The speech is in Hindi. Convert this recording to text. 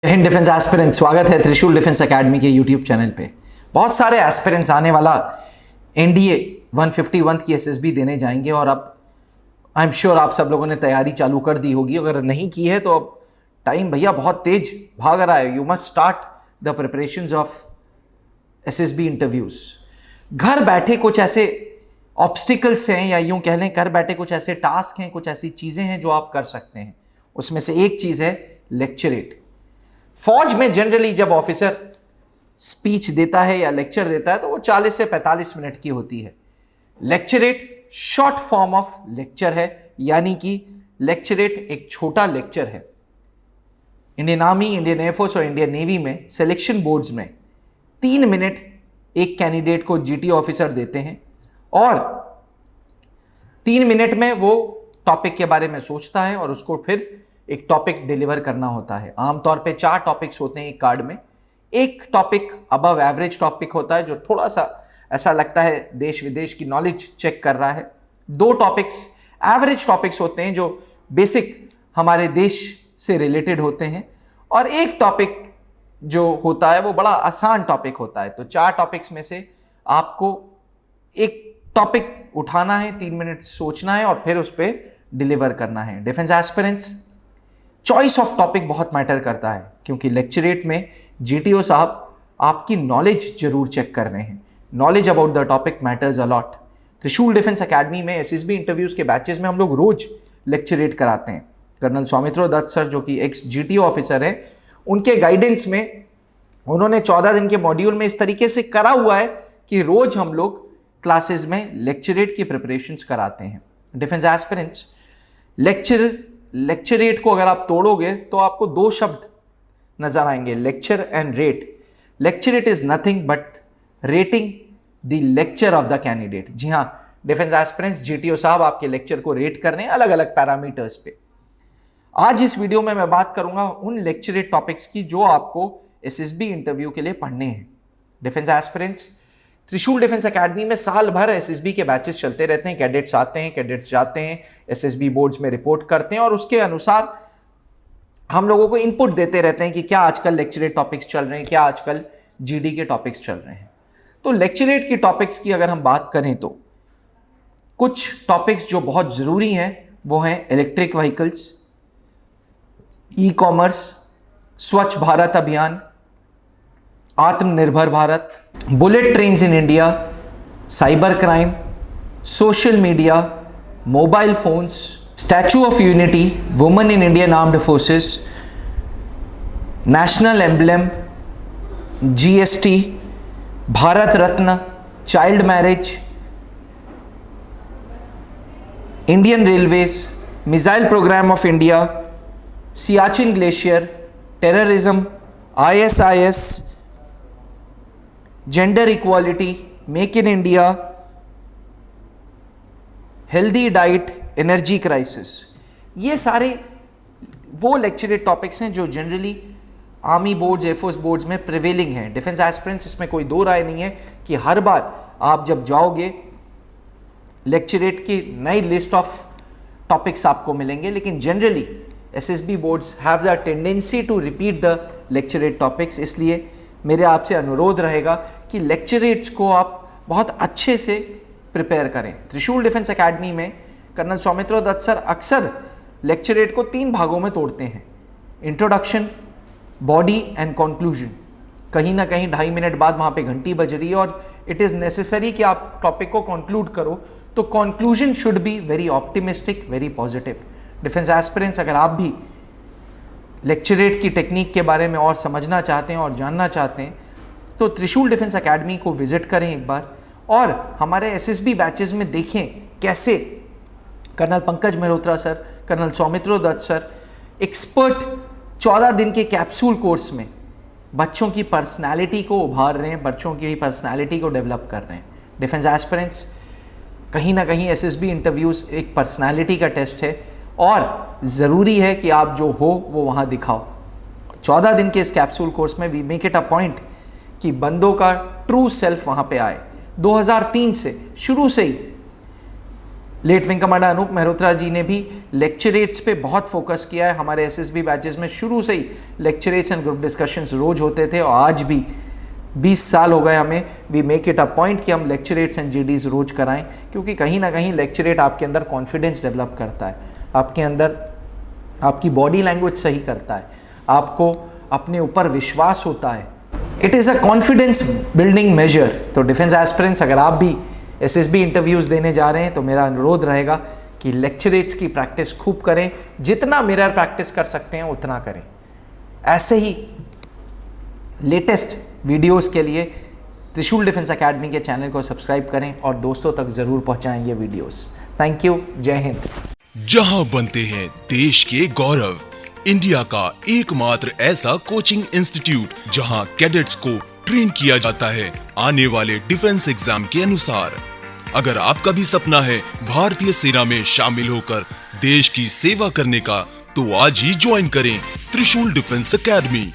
हिंद डिफेंस एस्पिरेंट, स्वागत है त्रिशूल डिफेंस एकेडमी के यूट्यूब चैनल पे। बहुत सारे एस्पिरेंट्स आने वाला एनडीए 151 की एसएसबी देने जाएंगे और अब आई एम श्योर आप सब लोगों ने तैयारी चालू कर दी होगी। अगर नहीं की है तो अब टाइम भैया बहुत तेज भाग रहा है। You must start the preparations of SSB interviews. घर बैठे कुछ ऐसे ऑब्स्टिकल्स हैं या यूं कह लें घर बैठे कुछ ऐसे टास्क हैं, कुछ ऐसी चीज़ें हैं जो आप कर सकते हैं। उसमें से एक चीज़ है लेक्चरेट। फौज में जनरली जब ऑफिसर स्पीच देता है या लेक्चर देता है तो वो 40 से 45 मिनट की होती है। Lecturette short form of lecture है, यानी कि लेक्चरेट एक छोटा लेक्चर है। इंडियन आर्मी, इंडियन एयरफोर्स और इंडियन नेवी में सिलेक्शन बोर्ड्स में 3 मिनट एक कैंडिडेट को जीटी ऑफिसर देते हैं और 3 मिनट में वो टॉपिक के बारे में सोचता है और उसको फिर एक टॉपिक डिलीवर करना होता है। आमतौर पे 4 टॉपिक्स होते हैं एक कार्ड में। एक टॉपिक अबव एवरेज टॉपिक होता है जो थोड़ा सा ऐसा लगता है देश विदेश की नॉलेज चेक कर रहा है। 2 टॉपिक्स एवरेज टॉपिक्स होते हैं जो बेसिक हमारे देश से रिलेटेड होते हैं और एक टॉपिक जो होता है वो बड़ा आसान टॉपिक होता है। तो 4 टॉपिक्स में से आपको एक टॉपिक उठाना है, 3 मिनट सोचना है और फिर उस पर डिलीवर करना है। Defence aspirants, choice of topic बहुत मैटर करता है क्योंकि लेक्चरेट में जीटीओ साहब आपकी नॉलेज जरूर चेक कर रहे हैं। Knowledge about the topic matters a lot. त्रिशूल डिफेंस एकेडमी में एसएसबी इंटरव्यूज के बैचेस में हम लोग रोज लेक्चरेट कराते हैं। कर्नल सौमित्रो दत्त सर जो कि एक्स जीटीओ ऑफिसर है, उनके गाइडेंस में उन्होंने 14 दिन के मॉड्यूल में इस तरीके से करा हुआ है कि रोज हम लोग क्लासेस में लेक्चरेट की प्रिपरेशंस कराते हैं। डिफेंस एस्पिरेंट्स, लेक्चरेट को अगर आप तोड़ोगे तो आपको 2 शब्द नजर आएंगे, lecture and rate. Lecturette is nothing but rating the lecture of the candidate. जी हाँ डिफेंस एस्पिरेंट्स, जीटीओ साहब आपके लेक्चर को रेट कर रहे हैं अलग अलग पैरामीटर्स पे। आज इस वीडियो में मैं बात करूंगा उन लेक्चरेट टॉपिक्स की जो आपको एसएसबी इंटरव्यू के लिए पढ़ने हैं। डिफेंस एस्पिरेंट्स, त्रिशूल डिफेंस एकेडमी में साल भर एसएसबी के बैचेस चलते रहते हैं। कैडेट्स आते हैं, कैडेट्स जाते हैं, एसएसबी बोर्ड्स में रिपोर्ट करते हैं और उसके अनुसार हम लोगों को इनपुट देते रहते हैं कि क्या आजकल लेक्चरेट टॉपिक्स चल रहे हैं, क्या आजकल जीडी के टॉपिक्स चल रहे हैं। तो लेक्चरेट की टॉपिक्स की अगर हम बात करें तो कुछ टॉपिक्स जो बहुत ज़रूरी हैं वो हैं इलेक्ट्रिक व्हीकल्स, ई कॉमर्स, स्वच्छ Bharat Abhiyan, Atmanirbhar Bharat, bullet trains in India, cyber crime, social media, mobile phones, statue of unity, women in Indian armed forces, national emblem, GST, Bharat Ratna, child marriage, Indian railways, missile programme of India, Siachen glacier, terrorism, ISIS, gender equality, make in India, healthy diet, energy crisis. ये सारे वो लेक्चरेट टॉपिक्स हैं जो generally army boards, air force boards में प्रिवेलिंग हैं। डिफेंस एस्पिरेंट्स, इसमें कोई 2 राय नहीं है कि हर बार आप जब जाओगे लेक्चरेट की नई लिस्ट ऑफ टॉपिक्स आपको मिलेंगे, लेकिन generally SSB boards have the tendency to repeat the lecturette topics. इसलिए मेरे आपसे अनुरोध रहेगा कि लेक्चरेट्स को आप बहुत अच्छे से प्रिपेयर करें। त्रिशूल डिफेंस एकेडमी में कर्नल सौमित्रो दत्त सर अक्सर लेक्चरेट को 3 भागों में तोड़ते हैं, इंट्रोडक्शन, बॉडी एंड कंक्लूजन। कहीं ना कहीं 2.5 मिनट बाद वहाँ पे घंटी बज रही है और इट इज़ नेसेसरी कि आप टॉपिक को कंक्लूड करो, तो conclusion should be very optimistic, very positive. Defence aspirants, अगर आप भी लेक्चरेट की टेक्निक के बारे में और समझना चाहते हैं और जानना चाहते हैं तो त्रिशूल डिफेंस एकेडमी को विजिट करें एक बार और हमारे एसएसबी बैचेस में देखें कैसे colonel Pankaj Mehrotra sir, colonel Soumitro Dutt sir expert 14 दिन के कैप्सूल कोर्स में बच्चों की पर्सनालिटी को उभार रहे हैं, बच्चों की पर्सनालिटी को डेवलप कर रहे हैं। डिफेंस एस्पिरेंट्स, कहीं ना कहीं एसएसबी इंटरव्यूज़ एक पर्सनालिटी का टेस्ट है और ज़रूरी है कि आप जो हो वो वहाँ दिखाओ। 14 दिन के इस कैप्सूल कोर्स में we make it a point कि बंदों का ट्रू सेल्फ वहाँ पे आए। 2003 से शुरू से ही late wing commander Anup Mehrotra ji ने भी लेक्चरेट्स पे बहुत फोकस किया है। हमारे एसएसबी बैचेस में शुरू से ही लेक्चरेट्स एंड ग्रुप डिस्कशंस रोज होते थे, और आज भी 20 साल हो गए हमें, we make it a point कि हम लेक्चरेट्स एंड जीडीज रोज कराएं, क्योंकि कहीं ना कहीं लेक्चरेट आपके अंदर कॉन्फिडेंस डेवलप करता है, आपके अंदर आपकी बॉडी लैंग्वेज सही करता है, आपको अपने ऊपर विश्वास होता है। It is a confidence building measure. तो डिफेंस एस्पिरेंट्स, अगर आप भी एसएसबी इंटरव्यूज़ देने जा रहे हैं तो मेरा अनुरोध रहेगा कि लेक्चरेट्स की प्रैक्टिस खूब करें, जितना मिरर प्रैक्टिस कर सकते हैं उतना करें। ऐसे ही लेटेस्ट वीडियोस के लिए त्रिशूल डिफेंस एकेडमी के चैनल को सब्सक्राइब करें और दोस्तों तक जरूर पहुंचाएं ये वीडियोस। थैंक यू, जय हिंद। जहां बनते हैं देश के गौरव, इंडिया का एकमात्र ऐसा कोचिंग इंस्टीट्यूट जहां कैडेट्स को ट्रेन किया जाता है आने वाले डिफेंस एग्जाम के अनुसार। अगर आपका भी सपना है भारतीय सेना में शामिल होकर देश की सेवा करने का, तो आज ही ज्वाइन करें त्रिशूल डिफेंस एकेडमी।